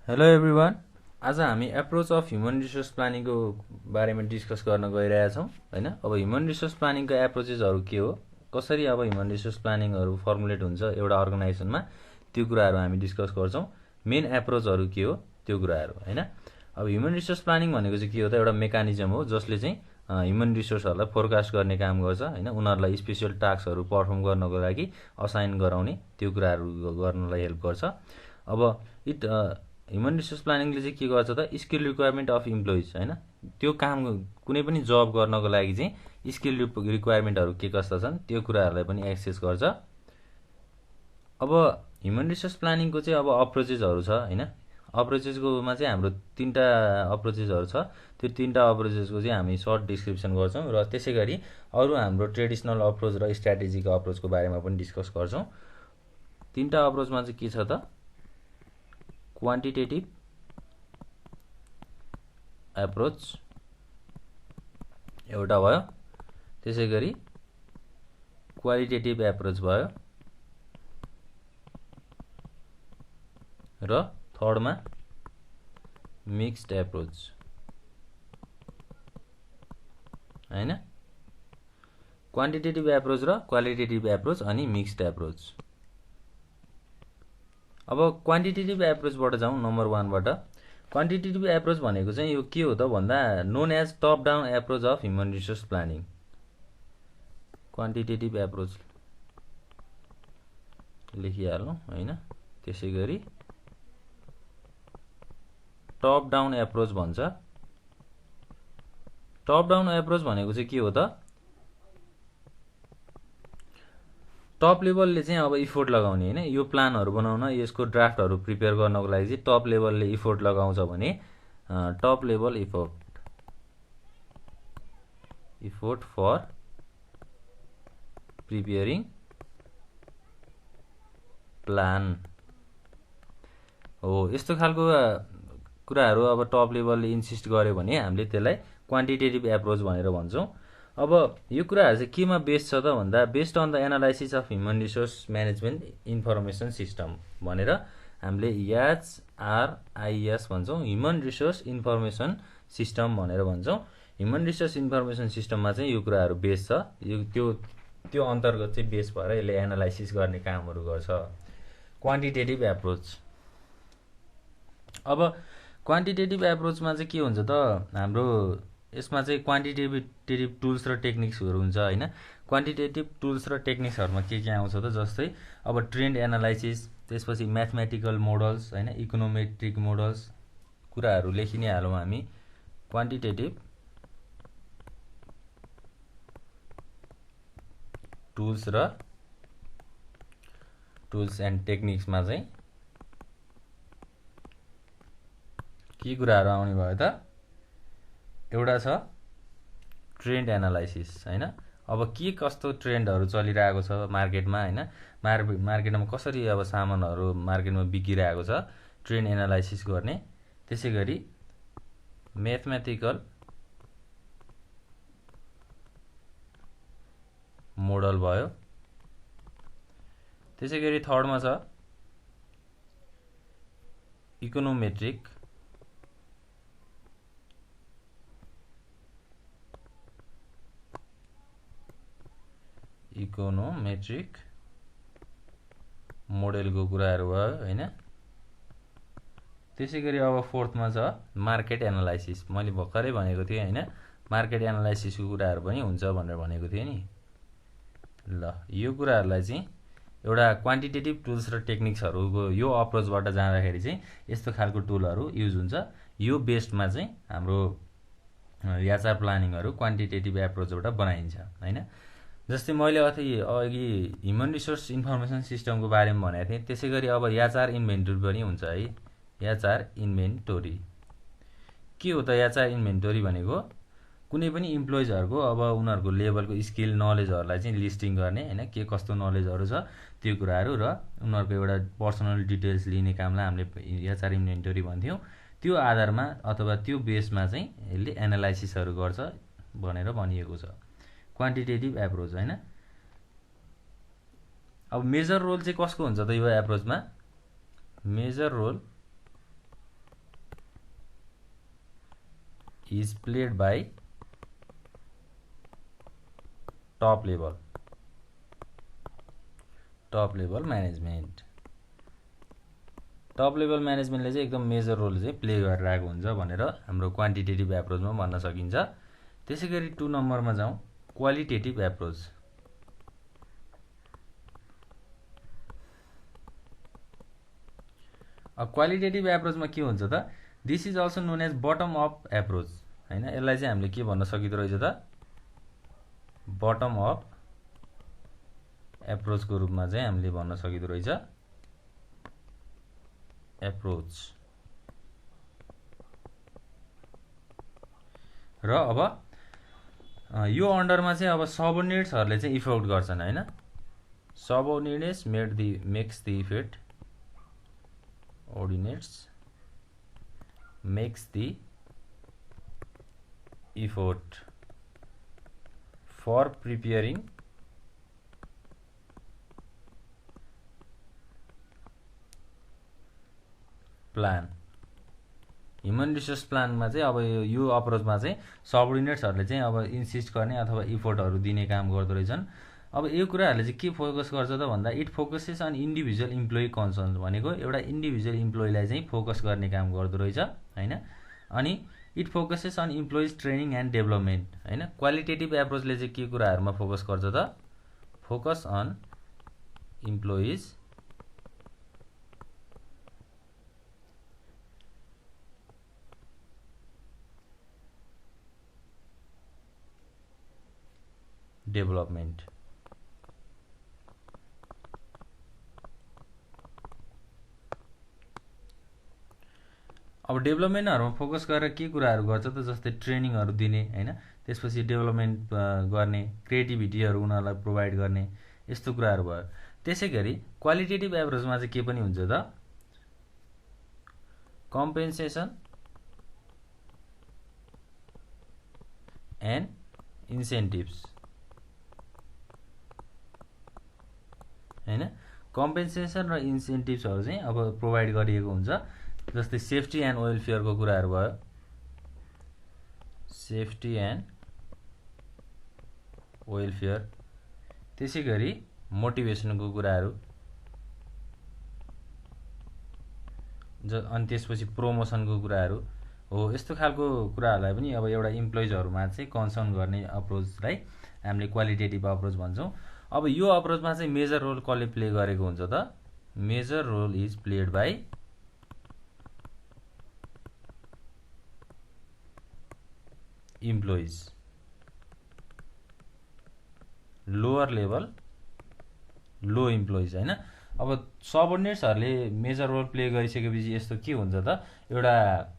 Hello everyone. आज हामी approach of human resource प्लानिङको बारेमा डिस्कस गर्न गइरहेछौँ होइन। अब ह्युमन रिसोर्स प्लानिङको एप्रोचेसहरू के हो, कसरी अब ह्युमन रिसोर्स प्लानिङहरू फर्मुलेट हुन्छ एउटा अर्गनाइजेसनमा, त्यो कुराहरू हामी डिस्कस गर्छौँ। मेन एप्रोचहरू के हो त्यो कुराहरू होइन। अब ह्युमन रिसोर्स प्लानिङ भनेको चाहिँ के हो त, एउटा मेकानिजम हो जसले चाहिँ ह्युमन रिसोर्सहरूलाई फोरकास्ट गर्ने काम गर्छ होइन। उनीहरूलाई स्पेसियल टास्कहरू पर्फर्म गर्नको लागि असाइन गराउने, त्यो कुराहरू गर्नलाई हेल्प गर्छ। अब इट ह्युमन रिसोर्स प्लानिङले चाहिँ के गर्छ त, स्किल रिक्वायरमेन्ट अफ इम्प्लोइज होइन। त्यो काम कुनै पनि जब गर्नको लागि चाहिँ स्किल रिक्वायरमेन्टहरू के कस्ता छन् त्यो कुराहरूलाई पनि एक्सेस गर्छ। अब ह्युमन रिसोर्स प्लानिङको चाहिँ अब अप्रोचेसहरू छ होइन। अप्रोचेसकोमा चाहिँ हाम्रो तीनवटा अप्रोचेसहरू छ। त्यो तीनवटा अप्रोचेसको चाहिँ हामी सर्ट डिस्क्रिप्सन गर्छौँ र त्यसै गरी अरू हाम्रो ट्रेडिसनल अप्रोच र स्ट्राटेजिक अप्रोचको बारेमा पनि डिस्कस गर्छौँ। तीनवटा अप्रोचमा चाहिँ के छ त, क्वान्टिटेटिभ एप्रोच एउटा भयो, त्यसै गरी क्वालिटेटिभ एप्रोच भयो र थर्डमा मिक्स्ड एप्रोच होइन। क्वान्टिटेटिभ एप्रोच र क्वालिटेटिभ एप्रोच अनि मिक्स्ड एप्रोच। अब क्वान्टिटेटिभ एप्रोचबाट जाउँ, नम्बर 1 बाट। क्वान्टिटेटिभ एप्रोच भनेको चाहिँ यो के हो त भन्दा, known as top down approach of human resource planning. Quantitative approach लेखिहालौँ होइन। त्यसै गरी टप डाउन एप्रोच भन्छ। टप डाउन एप्रोच भनेको चाहिँ के हो त, टप लेभलले चाहिँ अब इफोर्ट लगाउने होइन। यो प्लानहरू बनाउन, यसको ड्राफ्टहरू प्रिपेयर गर्नको लागि चाहिँ टप लेभलले इफोर्ट लगाउँछ भने top level effort for preparing plan हो। यस्तो खालको कुराहरू अब टप लेभलले इन्सिस्ट गर्यो भने हामीले त्यसलाई क्वान्टिटेटिभ एप्रोच भनेर भन्छौँ। अब यो कुराहरू चाहिँ केमा बेस्ड छ त भन्दा, based on the analysis of human resource management information system भनेर हामीले HRIS भन्छौँ, ह्युमन रिसोर्स इन्फर्मेसन सिस्टम भनेर भन्छौँ। ह्युमन रिसोर्स इन्फर्मेसन सिस्टममा चाहिँ यो कुराहरू बेस छ। यो त्यो अन्तर्गत चाहिँ बेस भएर यसले एनालाइसिस गर्ने कामहरू गर्छ। Quantitative approach. अब क्वान्टिटेटिभ एप्रोचमा चाहिँ के हुन्छ त, हाम्रो यसमा चाहिँ क्वान्टिटेटिभ टुल्स र टेक्निक्सहरू हुन्छ होइन। क्वान्टिटेटिभ टुल्स र टेक्निक्सहरूमा के आउँछ त, जस्तै अब ट्रेन्ड एनालाइसिस, त्यसपछि म्याथमेटिकल मोडल्स होइन, इकोनोमेट्रिक मोडल्स, कुराहरू लेखि नै हालौँ हामी। क्वान्टिटेटिभ टुल्स एन्ड टेक्निक्समा चाहिँ के कुराहरू आउने भयो त, एउटा छ ट्रेन्ड एनालाइसिस होइन। अब के कस्तो ट्रेन्डहरू चलिरहेको छ मार्केटमा होइन, मार्केटमा कसरी अब सामानहरू मार्केटमा बिकिरहेको छ, ट्रेन्ड एनालाइसिस गर्ने। त्यसै गरी म्याथमेटिकल मोडल भयो। त्यसै गरी थर्डमा छ इकोनोमेट्रिक मोडेलको कुराहरू भयो होइन। त्यसै गरी अब फोर्थमा छ मार्केट एनालाइसिस। मैले भर्खरै भनेको थिएँ होइन, मार्केट एनालाइसिसको कुराहरू पनि हुन्छ भनेर भनेको थिएँ नि। ल, यो कुराहरूलाई चाहिँ एउटा क्वान्टिटेटिभ टुल्स र टेक्निक्सहरूको यो अप्रोचबाट जाँदाखेरि चाहिँ यस्तो खालको टुलहरू युज हुन्छ। यो बेस्डमा चाहिँ हाम्रो HR प्लानिङहरू क्वान्टिटेटिभ एप्रोचबाट बनाइन्छ होइन। जस्तै मैले अघि ह्युमन रिसोर्स इन्फर्मेसन सिस्टमको बारेमा भनेको थिएँ, त्यसै गरी अब HR इन्भेन्टोरी पनि हुन्छ है। HR इन्भेन्टोरी के हो त, HR इन्भेन्टोरी भनेको कुनै पनि इम्प्लोइजहरूको अब उनीहरूको लेभलको स्किल नलेजहरूलाई चाहिँ लिस्टिङ गर्ने होइन, के कस्तो नलेजहरू छ त्यो कुराहरू, र उनीहरूको एउटा पर्सनल डिटेल्स लिने कामलाई हामीले HR इन्भेन्टोरी भन्थ्यौँ। त्यो आधारमा अथवा त्यो बेसमा चाहिँ यसले एनालाइसिसहरू गर्छ भनेर भनिएको छ क्वान्टिटेटिभ एप्रोच होइन। अब मेजर रोल चाहिँ कसको हुन्छ त यो एप्रोचमा, major role is played by top level management. Top level म्यानेजमेन्टले चाहिँ एकदम मेजर रोल चाहिँ प्ले गरिरहेको हुन्छ भनेर हाम्रो क्वान्टिटेटिभ एप्रोचमा भन्न सकिन्छ। त्यसै गरी 2 नम्बरमा जाउँ, क्वालिटेटिभ एप्रोच। क्वालिटेटिभ एप्रोचमा के हुन्छ त, this is also known as bottom up approach हैन। यसलाई चाहिँ हामीले के भन्न सकिदो रहेछ त, बटम अप एप्रोचको रूपमा चाहिँ हामीले भन्न सकिदो रहेछ एप्रोच। र अब यो अन्डरमा चाहिँ अब सबअर्डिनेट्सहरुले चाहिँ इफेक्ट गर्छन् हैन। Subordinates makes the effect, ordinates makes the effort for preparing plan. Human resource प्लानमा चाहिँ अब यो अप्रोचमा चाहिँ सबअर्डिनेट्सहरुले चाहिँ अब इन्सिस्ट गर्ने अथवा इफोर्टहरु दिने काम गर्दो रहेछन्। अब यो कुराहरुले चाहिँ के फोकस गर्छ त भन्दा, it focuses on individual employee concerns, भनेको एउटा इन्डिभिजुअल इम्प्लोइलाई चाहिँ फोकस गर्ने काम गर्दो रहेछ हैन। अनि it focuses on employees training and development हैन। क्वालिटेटिभ एप्रोचले चाहिँ के कुराहरुमा फोकस गर्छ त, फोकस अन इम्प्लोइज डेभलपमेन्ट। अब डेभलपमेन्टहरुमा फोकस गरेर के कुराहरु गर्छ त, जस्तै ट्रेनिङहरु दिने हैन, त्यसपछि डेभलपमेन्ट गर्ने, क्रिएटिभिटीहरु उनीहरुलाई प्रोवाइड गर्ने, यस्तो कुराहरु भयो। त्यसैगरी क्वालिटेटिभ एप्रोचमा चाहिँ के पनि हुन्छ त, कम्पेन्सेसन एन्ड इन्सेन्टिभ्स हैन। कम्पेन्सेसन र इन्सेन्टिभ्सहरु चाहिँ अब प्रोवाइड गरिएको हुन्छ। जस्तै सेफ्टी एन्ड वेलफेयरको कुराहरु भयो, सेफ्टी एन्ड वेलफेयर। त्यसैगरी मोटिभेसनको कुराहरु, अनि त्यसपछि प्रमोसनको कुराहरु हो। यस्तो खालको कुराहरुलाई पनि अब एउटा इम्प्लोइजहरुमा चाहिँ कन्सर्न गर्ने अप्रोचलाई हामीले क्वालिटेटिभ अप्रोच भन्छौं। अब यो अप्रोचमा चाहिँ मेजर रोल कसले प्ले गरेको हुन्छ त, major role is played by employees, lower level low employees हैन। अब सबअर्डिनेट्सहरुले मेजर रोल प्ले गरिसकेपछि यस्तो के हुन्छ त, एउटा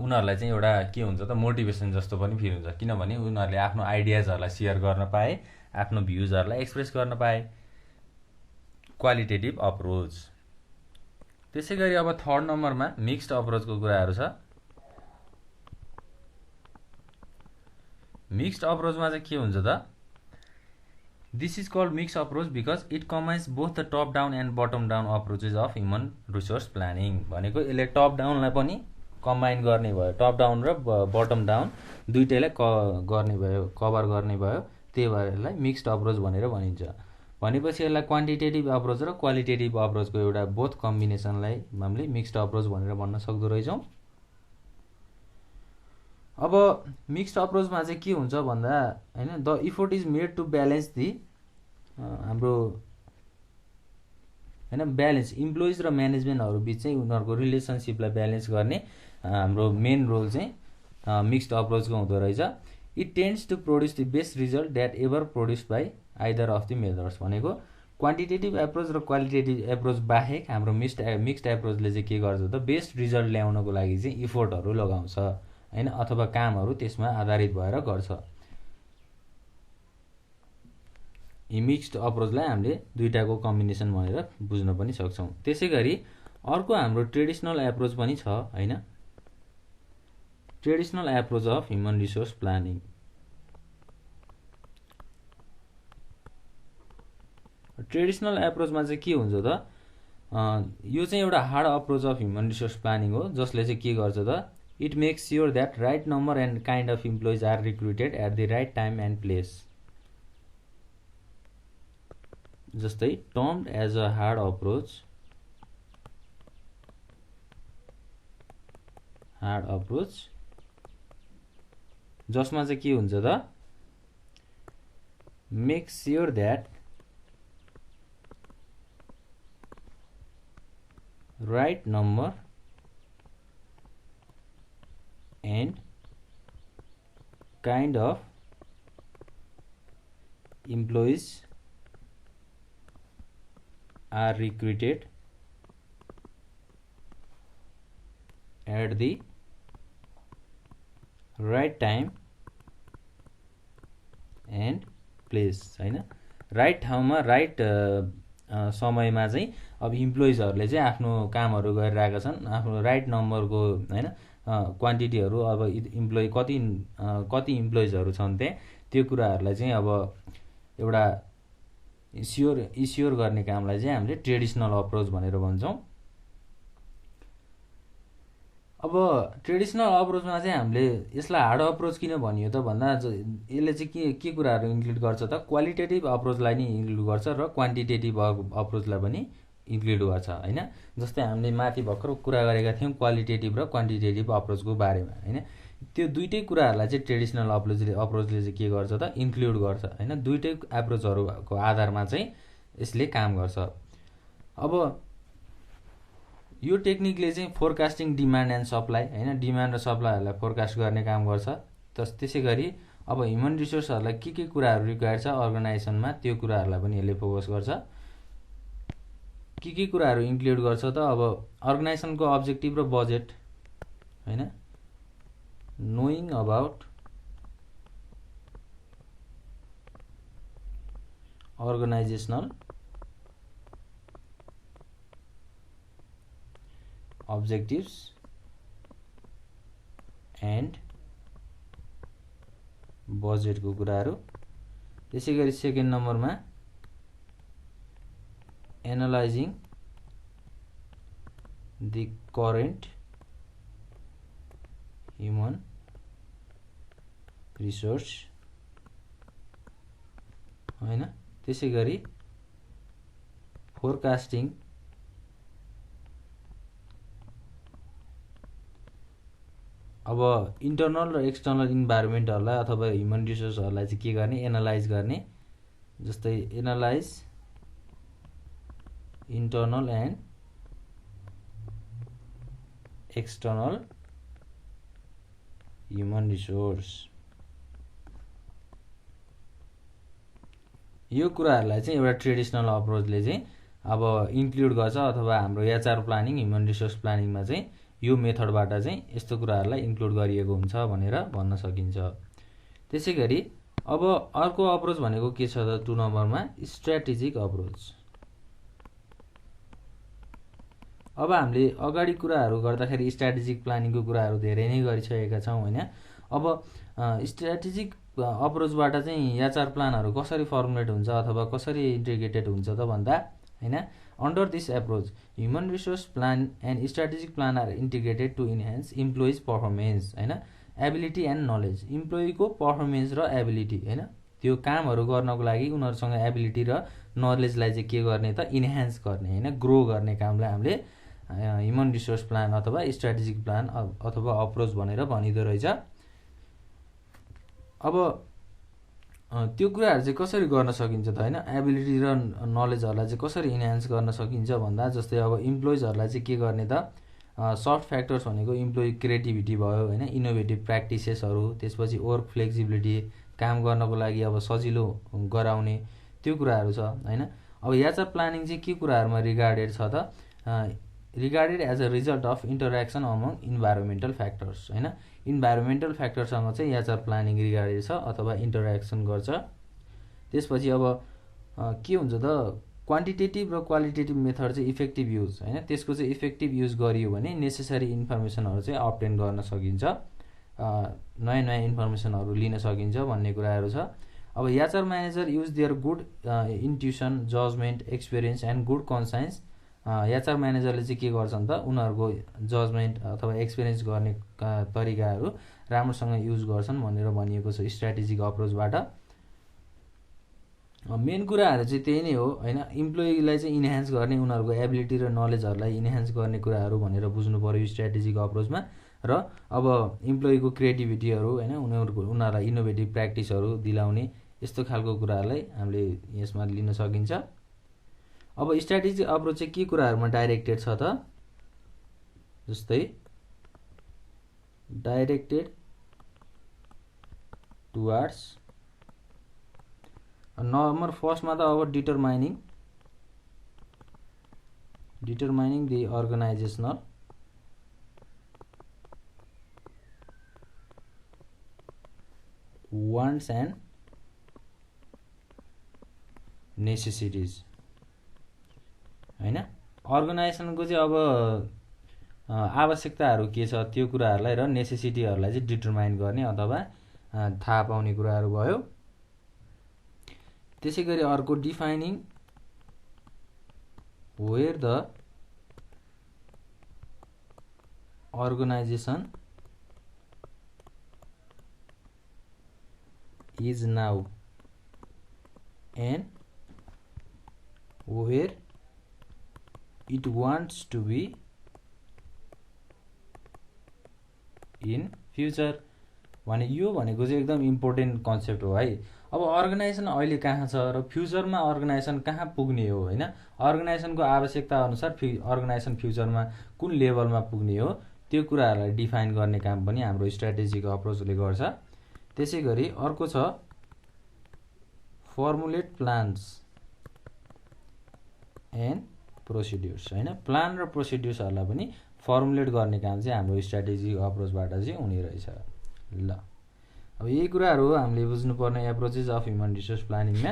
उनीहरुलाई चाहिँ एउटा के हुन्छ त, मोटिभेसन जस्तो पनि फिल हुन्छ। किनभने उनीहरुले आफ्नो आइडियाजहरुलाई शेयर गर्न पाए, आफ्नो भ्यूजहरुलाई एक्सप्रेस गर्न पाए। Qualitative approach. त्यसैगरी अब 3rd नम्बरमा मिक्स्ड अप्रोचको कुराहरु छ। मिक्स्ड अप्रोचमा चाहिँ के हुन्छ त, this is called mixed approach because it combines both the top down and bottom down approaches of human resource planning. भनेको यसले टप डाउनलाई पनि कम्बाइन गर्ने भयो, टप डाउन र बटम डाउन दुईटैलाई गर्ने भयो, कभर गर्ने भयो। त्यही भएर यसलाई मिक्स्ड अप्रोच भनेर भनिन्छ। भनेपछि यसलाई क्वान्टिटेटिभ अप्रोच र क्वालिटेटिभ अप्रोचको एउटा बोथ कम्बिनेसनलाई हामीले मिक्स्ड अप्रोच भनेर भन्न सक्दो रहेछौं। अब मिक्स्ड अप्रोचमा चाहिँ के हुन्छ भन्दा हैन, the effort is made to balance the हाम्रो हैन ब्यालेन्स इम्प्लोइज र म्यानेजमेन्टहरु बीच चाहिँ उनीहरुको रिलेसनशिपलाई ब्यालेन्स गर्ने हाम्रो मेन रोल चाहिँ मिक्स्ड अप्रोचको हुँदो रहेछ। It tends to produce the best result that ever produced by either of the methods. भनेको क्वान्टिटेटिभ एप्रोच र क्वालिटेटिभ एप्रोच बाहेक हाम्रो मिक्स्ड एप्रोचले चाहिँ के गर्छ त, बेस्ट रिजल्ट ल्याउनको लागि चाहिँ इफोर्टहरु लगाउँछ हैन, अथवा कामहरु त्यसमा आधारित भएर गर्छ। यी मिक्स्ड अप्रोचलाई हामीले दुईटाको कम्बिनेसन भनेर बुझ्न पनि सक्छौं। त्यसैगरी अर्को हाम्रो ट्रेडिसनल एप्रोच पनि छ हैन, traditional approach of human resource planning. Traditional एप्रोचमा चाहिँ के हुन्छ त, यो चाहिँ एउटा hard approach of human resource planning हो, जसले चाहिँ के गर्छ त, It makes sure that right number and kind of employees are recruited at the right time and place. जस्तै termed as a hard approach, जसमा चाहिँ के हुन्छ त, make sure that right number and kind of employees are recruited at the right time and place हैन। Right ठाउँमा right समयमा चाहिँ अब इम्प्लोइजहरूले चाहिँ आफ्नो कामहरू गरिरहेका छन्, आफ्नो राइट नम्बरको हैन क्वान्टिटीहरू, अब इम्प्लोइ कति इम्प्लोइजहरू छन् त्यहाँ, त्यो कुराहरूलाई चाहिँ अब एउटा इस्योर गर्ने कामलाई चाहिँ हामीले ट्रेडिसनल अप्रोच भनेर भन्छौँ। अब ट्रेडिसनल अप्रोचमा चाहिँ हामीले यसलाई हार्ड अप्रोच किन भनियो त भन्दा यसले चाहिँ के कुराहरू इन्क्लुड गर्छ त, क्वालिटेटिभ अप्रोचलाई नि इन्क्लुड गर्छ र क्वान्टिटेटिभ अप्रोचलाई पनि इन्क्लुड गर्छ हैन। जस्तै हामीले माथि भर्खर कुरा गरेका थियौँ क्वालिटेटिभ र क्वान्टिटेटिभ अप्रोचको बारेमा हैन। त्यो दुईटै कुराहरूलाई चाहिँ ट्रेडिसनल अप्रोचले चाहिँ के गर्छ त, इन्क्लुड गर्छ हैन। दुईटै एप्रोचहरूको आधारमा चाहिँ यसले काम गर्छ। अब यो टेक्निकले चाहिँ फोरकास्टिङ डिमान्ड एन्ड सप्लाई हैन, डिमान्ड र सप्लाईहरूलाई फोरकास्ट गर्ने काम गर्छ। त्यसै गरी अब ह्युमन रिसोर्सहरूलाई के कुराहरू रिक्वायर्ड छ अर्गनाइजेसनमा त्यो कुराहरूलाई पनि यसले फोकस गर्छ। के कुराहरू इन्क्लुड गर्छ त, अब अर्गनाइजेसनको अब्जेक्टिभ र बजेट हैन, knowing about organisational objectives and budget को कुराहरू। त्यसै गरी सेकेन्ड नम्बरमा analysing the current human resource हैन। त्यसै गरी फोरकास्टिङ अब इन्टरनल र एक्सटर्नल इन्भाइरोमेन्टहरूलाई अथवा ह्युमन रिसोर्सहरूलाई चाहिँ के गर्ने, एनालाइज गर्ने। जस्तै analyse internal and external human resource, यो कुराहरूलाई चाहिँ एउटा ट्रेडिसनल अप्रोचले चाहिँ अब इन्क्लुड गर्छ, अथवा हाम्रो एचआर प्लानिङ ह्युमन रिसोर्स प्लानिङमा चाहिँ यो मेथडबाट चाहिँ यस्तो कुराहरूलाई इन्क्लुड गरिएको हुन्छ भनेर भन्न सकिन्छ। त्यसै गरी अब अर्को अप्रोच भनेको के छ त 2 नम्बरमा, स्ट्र्याटेजिक अप्रोच। अब हामीले अगाडि कुराहरू गर्दाखेरि स्ट्र्याटेजिक प्लानिङको कुराहरू धेरै नै गरिसकेका छौँ हैन। अब स्ट्र्याटेजिक अप्रोचबाट चाहिँ एचआर प्लानहरू कसरी फर्मुलेट हुन्छ अथवा कसरी इन्टिग्रेटेड हुन्छ त भन्दा हैन, under this approach human resource plan and strategic plan are integrated to enhance employees performance हैन, एबिलिटी एन्ड नलेज। इम्प्लोइको पर्फर्मेन्स र एबिलिटी हैन, त्यो कामहरू गर्नको लागि उनीहरूसँग एबिलिटी र नलेजलाई चाहिँ के गर्ने त, इन्हान्स गर्ने हैन, ग्रो गर्ने कामलाई हामीले ह्युमन रिसोर्स प्लान अथवा स्ट्र्याटेजिक प्लान अथवा अप्रोच भनेर भनिदो रहेछ। अब त्यो कुराहरू चाहिँ कसरी गर्न सकिन्छ त हैन, एबिलिटी र नलेजहरूलाई चाहिँ कसरी इन्हान्स गर्न सकिन्छ भन्दा जस्तै अब इम्प्लोइजहरूलाई चाहिँ के गर्ने त, सफ्ट फ्याक्टर्स भनेको इम्प्लोइ क्रिएटिभिटी भयो हैन, इनोभेटिभ प्र्याक्टिसेसहरू, त्यसपछि वर्क फ्लेक्सिबिलिटी, काम गर्नको लागि अब सजिलो गराउने त्यो कुराहरू छ हैन। अब एचआर प्लानिङ चाहिँ के कुराहरूमा रिगार्डेड छ त, regarded as a result of interaction among environmental factors हैन। इन्भाइरोमेन्टल फ्याक्टरसँग चाहिँ एचआर प्लानिङ रिगार्डेड छ अथवा इन्टरेक्सन गर्छ। त्यसपछि अब के हुन्छ त, क्वान्टिटेटिभ र क्वालिटेटिभ मेथड चाहिँ इफेक्टिभ युज हैन, त्यसको चाहिँ इफेक्टिभ युज गरियो भने नेसेसरी इन्फर्मेसनहरू चाहिँ अब्टेन गर्न सकिन्छ, नयाँ नयाँ इन्फर्मेसनहरू लिन सकिन्छ भन्ने कुराहरू छ। अब HR manager use their good intuition, judgement, experience and good conscience HR म्यानेजरले चाहिँ के गर्छन् त उनीहरूको जजमेन्ट अथवा एक्सपिरियन्स गर्ने तरिकाहरू राम्रोसँग युज गर्छन् भनेर भनिएको छ स्ट्र्याटेजिक अप्रोचबाट। मेन कुराहरू चाहिँ त्यही नै हो हैन। इम्प्लोइलाई चाहिँ इन्हान्स गर्ने, उनीहरूको एबिलिटी र नलेजहरूलाई इन्हान्स गर्ने कुराहरू भनेर बुझ्नु पर्यो स्ट्र्याटेजिक अप्रोचमा। र अब इम्प्लोइको क्रिएटिभिटीहरू हैन, उनीहरूलाई इनोभेटिभ प्र्याक्टिसहरू दिलाउने यस्तो खालको कुराहरूलाई हामीले यसमा लिन सकिन्छ। अब स्ट्र्याटेजिक अप्रोच चाहिँ के कुराहरूमा डाइरेक्टेड छ त, जस्तै डाइरेक्टेड टुवार्ड्स नम्बर फर्स्टमा त अब determining the organisational wants and necessities हैन। अर्गनाइजेसनको चाहिँ अब आवश्यकताहरू के छ त्यो कुराहरूलाई र नेसेसिटीहरूलाई चाहिँ डिटरमाइन गर्ने अथवा थाहा पाउने कुराहरू भयो। त्यसै गरी अर्को defining where the organization is now and where it wants to be in future भने यो भनेको चाहिँ एकदम इम्पोर्टेन्ट कन्सेप्ट हो है। अब अर्गनाइजेसन अहिले कहाँ छ र फ्युचरमा अर्गनाइजेसन कहाँ पुग्ने हो हैन, अर्गनाइजेसनको आवश्यकता अनुसार अर्गनाइजेसन फ्युचरमा कुन लेभलमा पुग्ने हो त्यो कुराहरूलाई डिफाइन गर्ने काम पनि हाम्रो स्ट्र्याटेजिक अप्रोचले गर्छ। त्यसै गरी अर्को छ फर्मुलेट प्लान्स एन्ड प्रोसिड्युर्स हैन। प्लान र प्रोसिड्युर्सहरूलाई पनि फर्मुलेट गर्ने काम चाहिँ हाम्रो स्ट्र्याटेजिक अप्रोचबाट चाहिँ हुने रहेछ। ल अब यही कुराहरू हामीले बुझ्नुपर्ने एप्रोचेस अफ ह्युमन रिसोर्स प्लानिङमा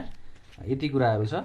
यति कुराहरू छ।